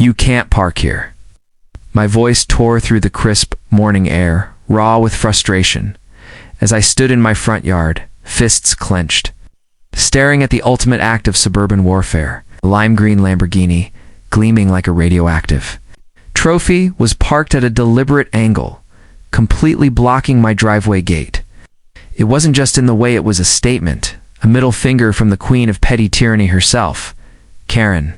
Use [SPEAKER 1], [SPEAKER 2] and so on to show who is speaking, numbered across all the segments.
[SPEAKER 1] You can't park here." My voice tore through the crisp morning air, raw with frustration, as I stood in my front yard, fists clenched, staring at the ultimate act of suburban warfare. A lime green Lamborghini, gleaming like a radioactive trophy, was parked at a deliberate angle, completely blocking my driveway gate. It wasn't just in the way, it was a statement, a middle finger from the queen of petty tyranny herself, Karen,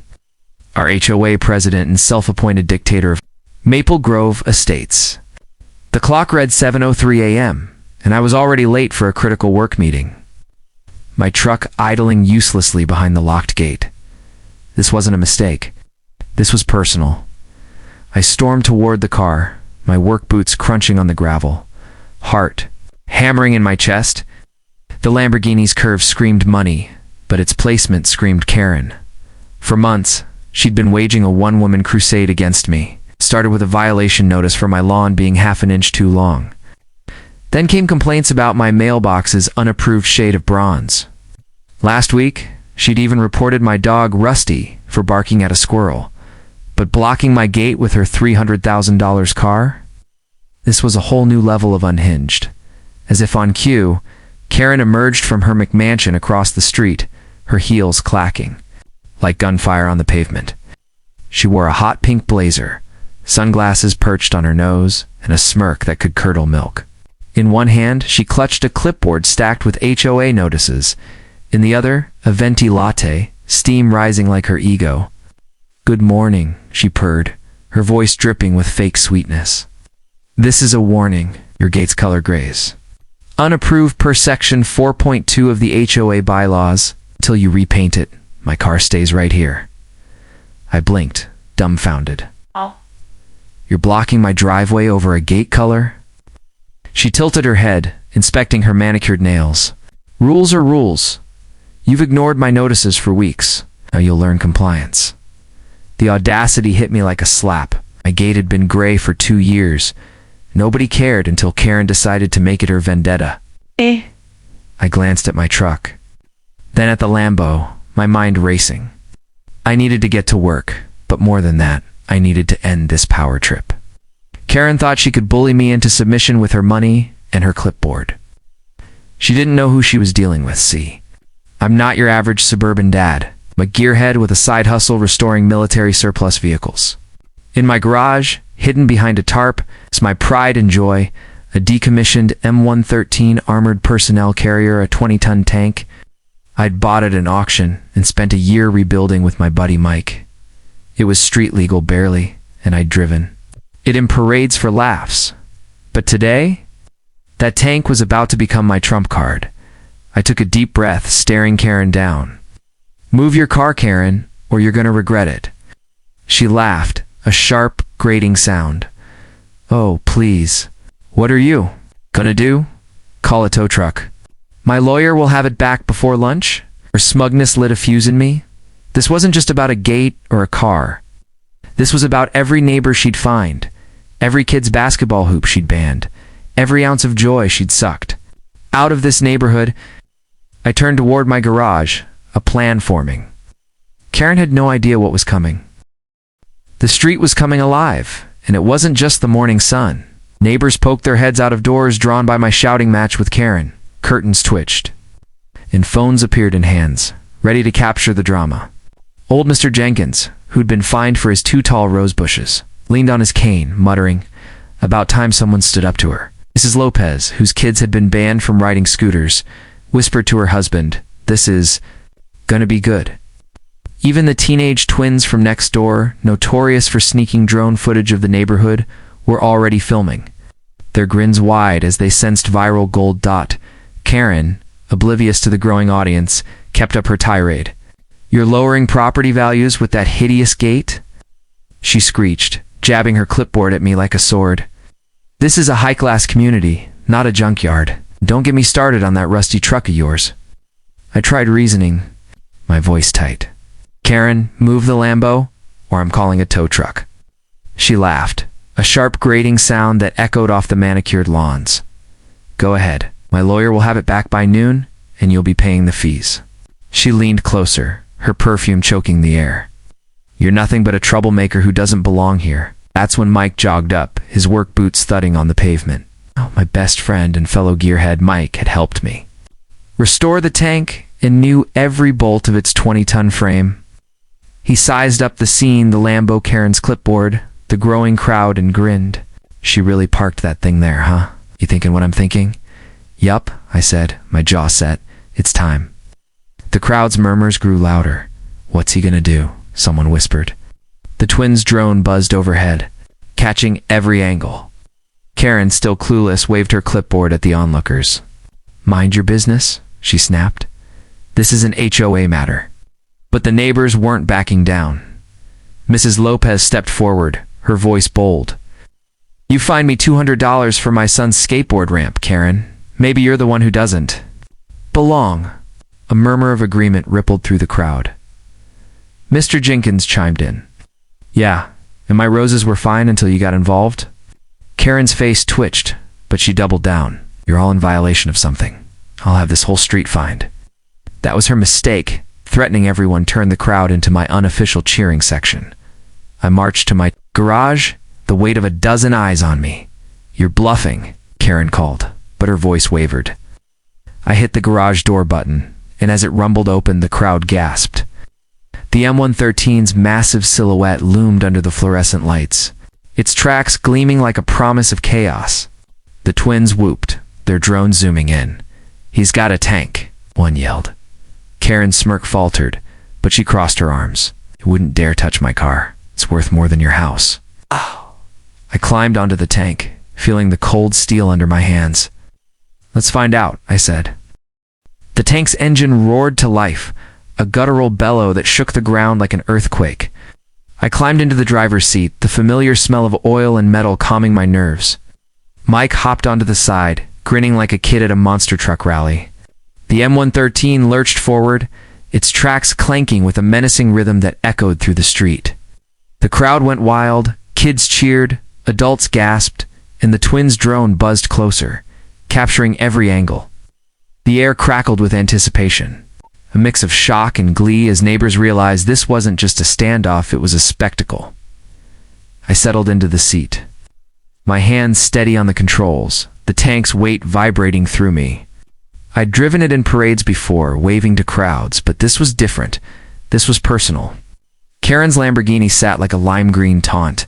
[SPEAKER 1] our HOA president and self-appointed dictator of Maple Grove Estates. The clock read 7:03 a.m., and I was already late for a critical work meeting, my truck idling uselessly behind the locked gate. This wasn't a mistake. This was personal. I stormed toward the car, my work boots crunching on the gravel, heart hammering in my chest. The Lamborghini's curve screamed money, but its placement screamed Karen. For months, she'd been waging a one-woman crusade against me. Started with a violation notice for my lawn being half an inch too long. Then came complaints about my mailbox's unapproved shade of bronze. Last week, she'd even reported my dog Rusty for barking at a squirrel. But blocking my gate with her $300,000 car? This was a whole new level of unhinged. As if on cue, Karen emerged from her McMansion across the street, her heels clacking, like gunfire on the pavement. She wore a hot pink blazer, sunglasses perched on her nose, and a smirk that could curdle milk. In one hand, she clutched a clipboard stacked with HOA notices. In the other, a venti latte, steam rising like her ego. "Good morning," she purred, her voice dripping with fake sweetness. "This is a warning. Your gate's color grays. Unapproved per section 4.2 of the HOA bylaws. Until you repaint it, my car stays right here." I blinked, dumbfounded.
[SPEAKER 2] "Oh.
[SPEAKER 1] You're blocking my driveway over a gate color?" She tilted her head, inspecting her manicured nails. "Rules are rules. You've ignored my notices for weeks. Now you'll learn compliance." The audacity hit me like a slap. My gate had been gray for 2 years. Nobody cared until Karen decided to make it her vendetta. I glanced at my truck, then at the Lambo, my mind racing. I needed to get to work, but more than that, I needed to end this power trip. Karen thought she could bully me into submission with her money and her clipboard. She didn't know who she was dealing with, see. I'm not your average suburban dad. I'm a gearhead with a side hustle restoring military surplus vehicles. In my garage, hidden behind a tarp, is my pride and joy, a decommissioned M113 armored personnel carrier, a 20-ton tank. I'd bought at an auction and spent a year rebuilding with my buddy Mike. It was street legal barely, and I'd driven it in parades for laughs. But today, that tank was about to become my trump card. I took a deep breath, staring Karen down. "Move your car, Karen, or you're gonna regret it." She laughed, a sharp, grating sound. "Oh, please. What are you gonna do? Call a tow truck. My lawyer will have it back before lunch?" Her smugness lit a fuse in me. This wasn't just about a gate or a car. This was about every neighbor she'd find, every kid's basketball hoop she'd banned, every ounce of joy she'd sucked out of this neighborhood. I turned toward my garage, a plan forming. Karen had no idea what was coming. The street was coming alive, and it wasn't just the morning sun. Neighbors poked their heads out of doors, drawn by my shouting match with Karen. Curtains twitched, and phones appeared in hands, ready to capture the drama. Old Mr. Jenkins, who'd been fined for his 2 tall rose bushes, leaned on his cane, muttering, "About time someone stood up to her." Mrs. Lopez, whose kids had been banned from riding scooters, whispered to her husband, "This is gonna be good." Even the teenage twins from next door, notorious for sneaking drone footage of the neighborhood, were already filming, their grins wide as they sensed viral gold dot. Karen, oblivious to the growing audience, kept up her tirade. "You're lowering property values with that hideous gate?" she screeched, jabbing her clipboard at me like a sword. "This is a high-class community, not a junkyard. Don't get me started on that rusty truck of yours." I tried reasoning, my voice tight. "Karen, move the Lambo, or I'm calling a tow truck." She laughed, a sharp grating sound that echoed off the manicured lawns. "Go ahead. My lawyer will have it back by noon, and you'll be paying the fees." She leaned closer, her perfume choking the air. You're nothing but a troublemaker who doesn't belong here. That's when Mike jogged up, his work boots thudding on the pavement. Oh, my best friend and fellow gearhead Mike had helped me restore the tank and knew every bolt of its 20-ton frame. He sized up the scene, the Lambo, Karen's clipboard, the growing crowd, and grinned. She really parked that thing there, huh? You thinking what I'm thinking? Yup, I said, my jaw set. It's time. The crowd's murmurs grew louder. What's he gonna do? Someone whispered. The twins' drone buzzed overhead, catching every angle. Karen, still clueless, waved her clipboard at the onlookers. Mind your business, she snapped. This is an HOA matter. But the neighbors weren't backing down. Mrs. Lopez stepped forward, her voice bold. You find me $200 for my son's skateboard ramp, Karen. Maybe you're the one who doesn't belong. A murmur of agreement rippled through the crowd. Mr. Jenkins chimed in. Yeah, and my roses were fine until you got involved. Karen's face twitched, but she doubled down. You're all in violation of something. I'll have this whole street fined. That was her mistake. Threatening everyone turned the crowd into my unofficial cheering section. I marched to my garage, the weight of a dozen eyes on me. You're bluffing, Karen called, but her voice wavered. I hit the garage door button, and as it rumbled open, the crowd gasped. The M113's massive silhouette loomed under the fluorescent lights, its tracks gleaming like a promise of chaos. The twins whooped, their drone zooming in. He's got a tank, one yelled. Karen's smirk faltered, but she crossed her arms. You wouldn't dare touch my car. It's worth more than your house. Ow. I climbed onto the tank, feeling the cold steel under my hands. Let's find out, I said. The tank's engine roared to life, a guttural bellow that shook the ground like an earthquake. I climbed into the driver's seat, the familiar smell of oil and metal calming my nerves. Mike hopped onto the side, grinning like a kid at a monster truck rally. The M113 lurched forward, its tracks clanking with a menacing rhythm that echoed through the street. The crowd went wild, kids cheered, adults gasped, and the twins' drone buzzed closer, capturing every angle. The air crackled with anticipation, a mix of shock and glee as neighbors realized this wasn't just a standoff, it was a spectacle. I settled into the seat, my hands steady on the controls, the tank's weight vibrating through me. I'd driven it in parades before, waving to crowds, but this was different. This was personal. Karen's Lamborghini sat like a lime green taunt,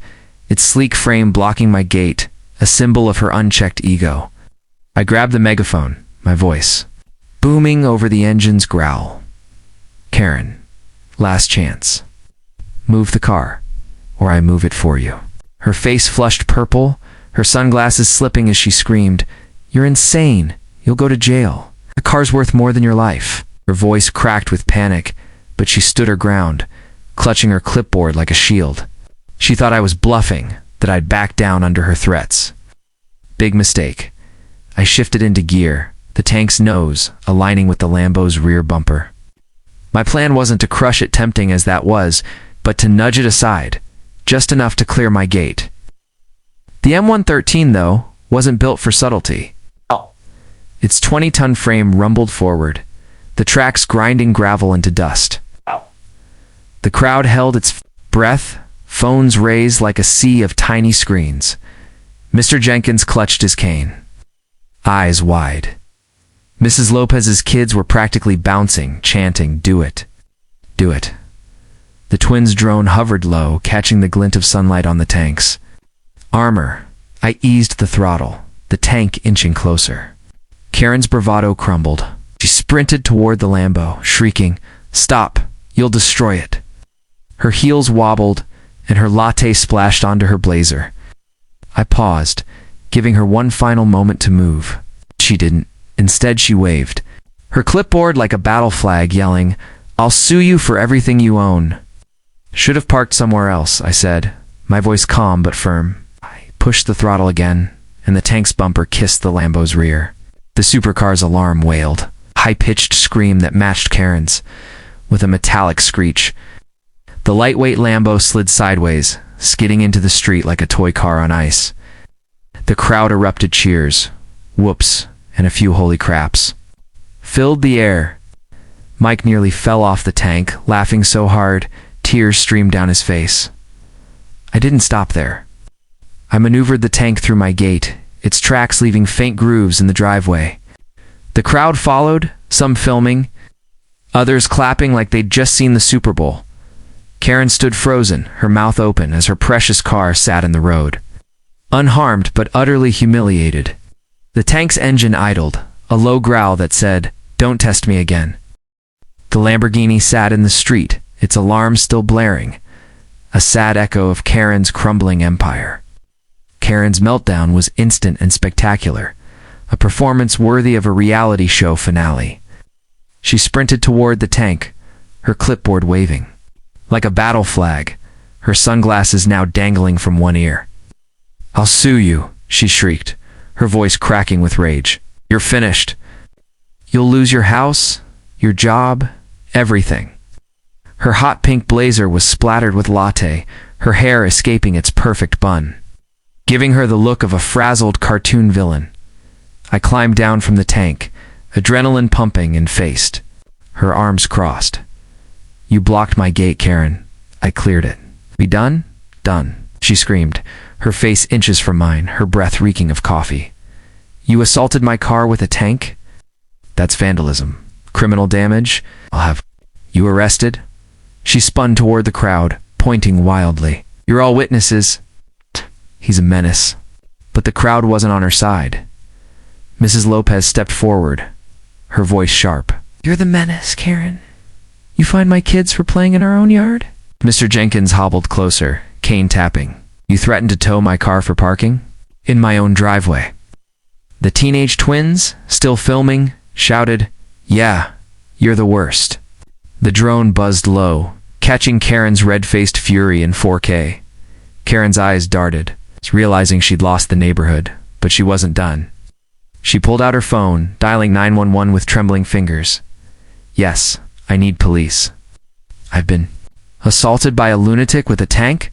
[SPEAKER 1] its sleek frame blocking my gait, a symbol of her unchecked ego. I grabbed the megaphone, my voice booming over the engine's growl. Karen, last chance. Move the car, or I move it for you. Her face flushed purple, her sunglasses slipping as she screamed, You're insane. You'll go to jail. The car's worth more than your life. Her voice cracked with panic, but she stood her ground, clutching her clipboard like a shield. She thought I was bluffing, that I'd back down under her threats. Big mistake. I shifted into gear, the tank's nose aligning with the Lambo's rear bumper. My plan wasn't to crush it, tempting as that was, but to nudge it aside, just enough to clear my gate. The M113, though, wasn't built for subtlety. Its 20-ton frame rumbled forward, the tracks grinding gravel into dust. The crowd held its breath, phones raised like a sea of tiny screens. Mr. Jenkins clutched his cane, eyes wide. Mrs. Lopez's kids were practically bouncing, chanting, Do it. Do it. The twins' drone hovered low, catching the glint of sunlight on the tanks. Armor. I eased the throttle, the tank inching closer. Karen's bravado crumbled. She sprinted toward the Lambo, shrieking, Stop! You'll destroy it. Her heels wobbled, and her latte splashed onto her blazer. I paused, giving her one final moment to move. She didn't. Instead, she waved, her clipboard like a battle flag, yelling, I'll sue you for everything you own. Should have parked somewhere else, I said, my voice calm but firm. I pushed the throttle again, and the tank's bumper kissed the Lambo's rear. The supercar's alarm wailed, high-pitched scream that matched Karen's, with a metallic screech. The lightweight Lambo slid sideways, skidding into the street like a toy car on ice. The crowd erupted cheers, whoops, and a few holy craps filled the air. Mike nearly fell off the tank, laughing so hard, Tears streamed down his face. I didn't stop there. I maneuvered the tank through my gate, its tracks leaving faint grooves in the driveway. The crowd followed, some filming, others clapping like they'd just seen the Super Bowl. Karen stood frozen, her mouth open as her precious car sat in the road. Unharmed but utterly humiliated. The tank's engine idled, a low growl that said, "Don't test me again." The Lamborghini sat in the street, its alarm still blaring, a sad echo of Karen's crumbling empire. Karen's meltdown was instant and spectacular, a performance worthy of a reality show finale. She sprinted toward the tank, her clipboard waving. Like a battle flag, her sunglasses now dangling from one ear. "I'll sue you," she shrieked, her voice cracking with rage. "You're finished. You'll lose your house, your job, everything." Her hot pink blazer was splattered with latte, her hair escaping its perfect bun, giving her the look of a frazzled cartoon villain. I climbed down from the tank, adrenaline pumping, and faced her, arms crossed. "You blocked my gate, Karen. I cleared it. We done?" "Done," she screamed, her face inches from mine, her breath reeking of coffee. "You assaulted my car with a tank? That's vandalism. Criminal damage. I'll have you arrested." She spun toward the crowd, pointing wildly. "You're all witnesses." He's a menace. But the crowd wasn't on her side. Mrs. Lopez stepped forward, her voice sharp. "You're the menace, Karen. You find my kids for playing in our own yard?" Mr. Jenkins hobbled closer, cane tapping. "You threatened to tow my car for parking? In my own driveway." The teenage twins, still filming, shouted, "Yeah, you're the worst." The drone buzzed low, catching Karen's red-faced fury in 4K. Karen's eyes darted, realizing she'd lost the neighborhood, but she wasn't done. She pulled out her phone, dialing 911 with trembling fingers. "Yes, I need police. I've been assaulted by a lunatic with a tank?"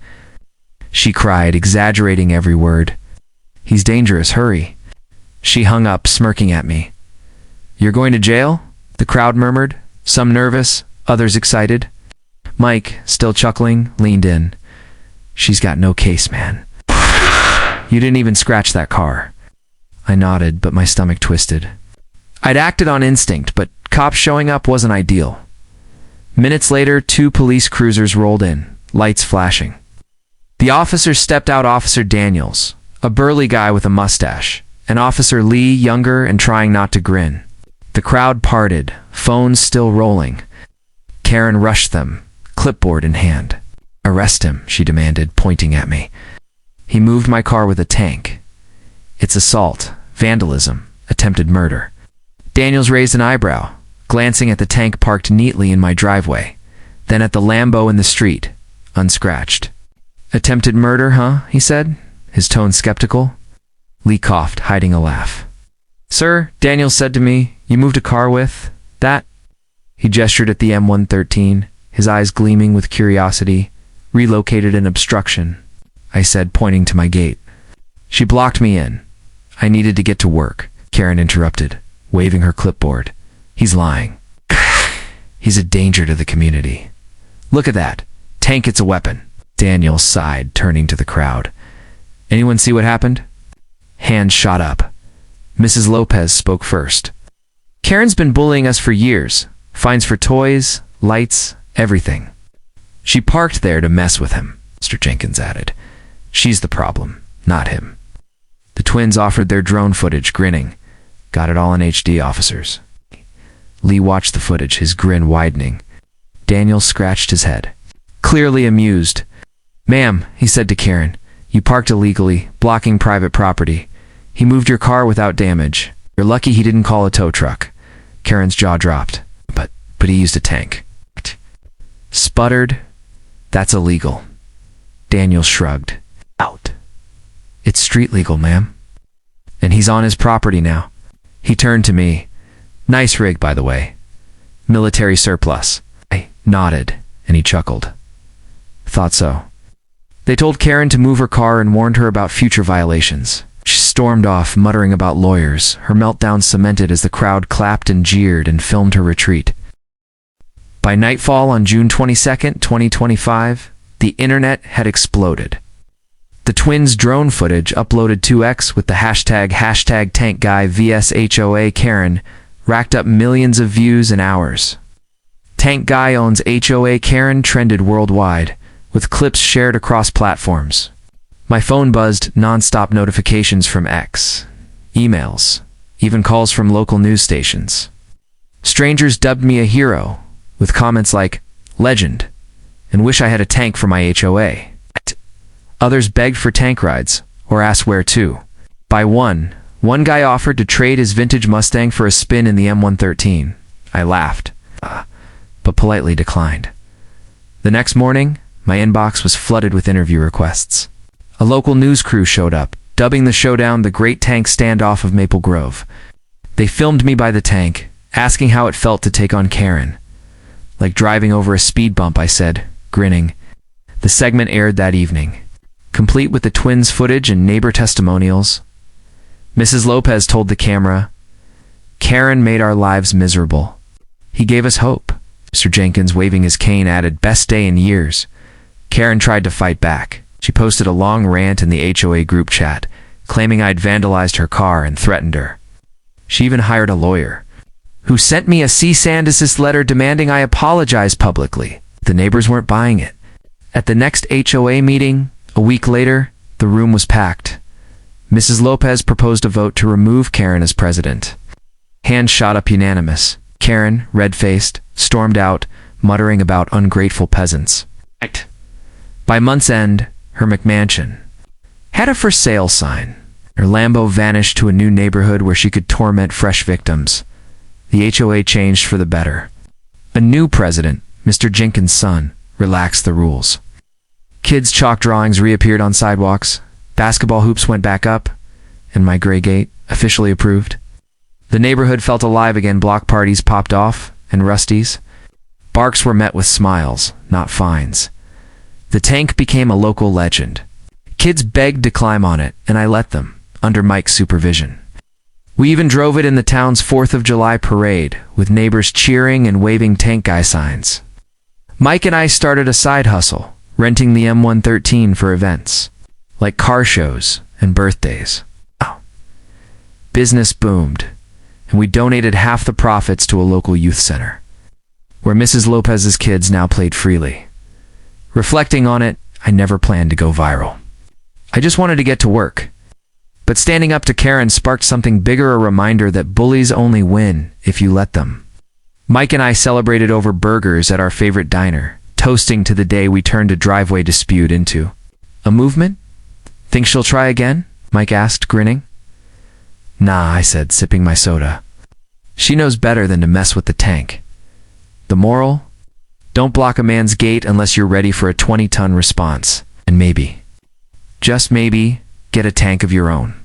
[SPEAKER 1] she cried, exaggerating every word. "He's dangerous, hurry." She hung up, smirking at me. "You're going to jail?" the crowd murmured, some nervous, others excited. Mike, still chuckling, leaned in. "She's got no case, man. You didn't even scratch that car." I nodded, but my stomach twisted. I'd acted on instinct, but cops showing up wasn't ideal. Minutes later, 2 police cruisers rolled in, lights flashing. The officers stepped out: Officer Daniels, a burly guy with a mustache, and Officer Lee, younger and trying not to grin. The crowd parted, phones still rolling. Karen rushed them, clipboard in hand. "Arrest him," she demanded, pointing at me. "He moved my car with a tank. It's assault, vandalism, attempted murder." Daniels raised an eyebrow, glancing at the tank parked neatly in my driveway, then at the Lambo in the street, unscratched. "Attempted murder, huh?" he said, his tone skeptical. Lee coughed, hiding a laugh. "Sir," Daniels said to me, "you moved a car with that?" He gestured at the M113, his eyes gleaming with curiosity. "Relocated an obstruction," I said, pointing to my gate. "She blocked me in. I needed to get to work," Karen interrupted, waving her clipboard. "He's lying. He's a danger to the community. Look at that. Tank, it's a weapon." Daniel sighed, turning to the crowd. "Anyone see what happened?" Hands shot up. Mrs. Lopez spoke first. "Karen's been bullying us for years. Fines for toys, lights, everything. She parked there to mess with him," Mr. Jenkins added. "She's the problem, not him." The twins offered their drone footage, grinning. "Got it all in HD, officers." Lee watched the footage, his grin widening. Daniel scratched his head, clearly amused. "Ma'am," he said to Karen, "you parked illegally, blocking private property. He moved your car without damage. You're lucky he didn't call a tow truck." Karen's jaw dropped. But he used a tank." Sputtered. "That's illegal." Daniel shrugged. "Out. It's street legal, ma'am. And he's on his property now." He turned to me. "Nice rig, by the way. Military surplus." I nodded, and he chuckled. "Thought so." They told Karen to move her car and warned her about future violations. She stormed off, muttering about lawyers, her meltdown cemented as the crowd clapped and jeered and filmed her retreat. By nightfall on June 22nd, 2025, the internet had exploded. The twins' drone footage uploaded to X with the hashtag #TankGuy vs HOA Karen racked up millions of views in hours. Tank Guy owns HOA Karen trended worldwide, with clips shared across platforms. My phone buzzed non-stop notifications from X, emails, even calls from local news stations. Strangers dubbed me a hero, with comments like, "Legend," and "Wish I had a tank for my HOA." Others begged for tank rides, or asked where to. One guy offered to trade his vintage Mustang for a spin in the M113. I laughed, but politely declined. The next morning, my inbox was flooded with interview requests. A local news crew showed up, dubbing the showdown the Great Tank Standoff of Maple Grove. They filmed me by the tank, asking how it felt to take on Karen. Like driving over a speed bump, I said, grinning. The segment aired that evening, complete with the twins' footage and neighbor testimonials. Mrs. Lopez told the camera, "Karen made our lives miserable. He gave us hope." Mr. Jenkins, waving his cane, added, "Best day in years." Karen tried to fight back. She posted a long rant in the HOA group chat, claiming I'd vandalized her car and threatened her. She even hired a lawyer, who sent me a cease and desist letter demanding I apologize publicly. The neighbors weren't buying it. At the next HOA meeting, a week later, the room was packed. Mrs. Lopez proposed a vote to remove Karen as president. Hands shot up unanimous. Karen, red-faced, stormed out, muttering about ungrateful peasants. By month's end, her McMansion had a for sale sign. Her Lambo vanished to a new neighborhood where she could torment fresh victims. The HOA changed for the better. A new president, Mr. Jenkins' son, relaxed the rules. Kids' chalk drawings reappeared on sidewalks, basketball hoops went back up, and my gray gate, officially approved. The neighborhood felt alive again. Block parties popped off, and Rusties. Barks were met with smiles, not fines. The tank became a local legend. Kids begged to climb on it, and I let them, under Mike's supervision. We even drove it in the town's 4th of July parade, with neighbors cheering and waving Tank Guy signs. Mike and I started a side hustle, renting the M113 for events, like car shows and birthdays. Business boomed, and we donated half the profits to a local youth center, where Mrs. Lopez's kids now played freely. Reflecting on it, I never planned to go viral. I just wanted to get to work. But standing up to Karen sparked something bigger, a reminder that bullies only win if you let them. Mike and I celebrated over burgers at our favorite diner, toasting to the day we turned a driveway dispute into a movement. "Think she'll try again?" Mike asked, grinning. "Nah," I said, sipping my soda. "She knows better than to mess with the tank." The moral? Don't block a man's gate unless you're ready for a 20-ton response. And maybe, just maybe, get a tank of your own.